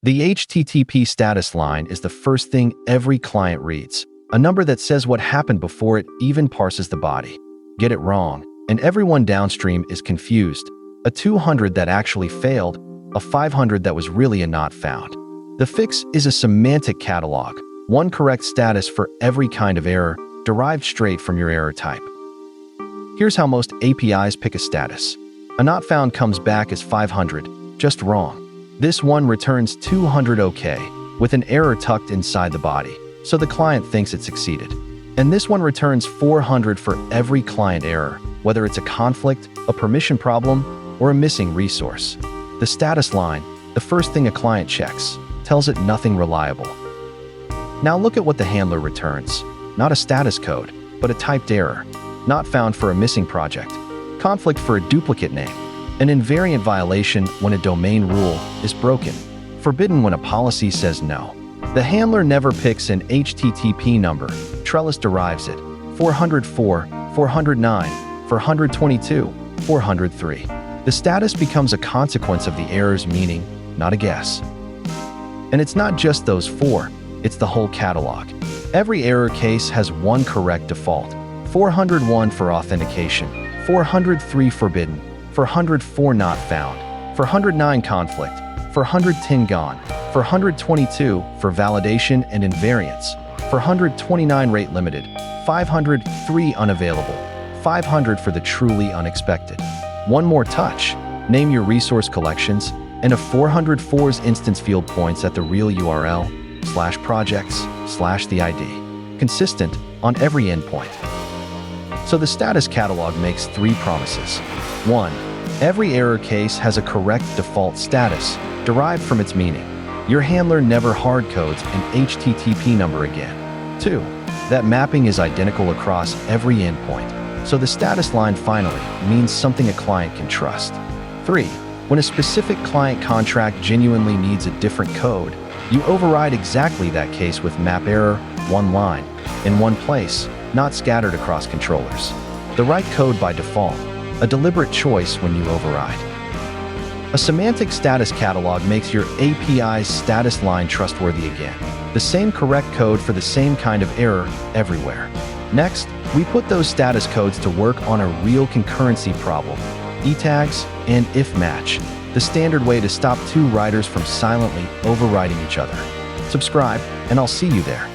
The HTTP status line is the first thing every client reads, a number that says what happened before it even parses the body. Get it wrong, and everyone downstream is confused. A 200 that actually failed, a 500 that was really a not found. The fix is a semantic catalog, one correct status for every kind of error, derived straight from your error type. Here's how most APIs pick a status. A not found comes back as 500, just wrong. This one returns 200 OK, with an error tucked inside the body, so the client thinks it succeeded. And this one returns 400 for every client error, whether it's a conflict, a permission problem, or a missing resource. The status line, the first thing a client checks, tells it nothing reliable. Now look at what the handler returns. Not a status code, but a typed error. Not found for a missing project. Conflict for a duplicate name. An invariant violation when a domain rule is broken. Forbidden when a policy says no. The handler never picks an HTTP number. Trellis derives it. 404, 409, 422, 403. The status becomes a consequence of the error's meaning, not a guess. And it's not just those four, it's the whole catalog. Every error case has one correct default. 401 for authentication, 403 forbidden, 404 not found, 409 conflict, 410 gone, 422 for validation and invariance, 429 rate limited, 503 unavailable, 500 for the truly unexpected. One more touch, name your resource collections, and a 404's instance field points at the real URL, /projects/the ID. Consistent on every endpoint. So the status catalog makes 3 promises. 1. Every error case has a correct default status, derived from its meaning. Your handler never hardcodes an HTTP number again. 2. That mapping is identical across every endpoint, so the status line finally means something a client can trust. 3. When a specific client contract genuinely needs a different code, you override exactly that case with map error, one line, in one place, not scattered across controllers. The right code by default, a deliberate choice when you override. A semantic status catalog makes your API's status line trustworthy again. The same correct code for the same kind of error everywhere. Next, we put those status codes to work on a real concurrency problem, e-tags and if match, the standard way to stop 2 writers from silently overriding each other. Subscribe, and I'll see you there.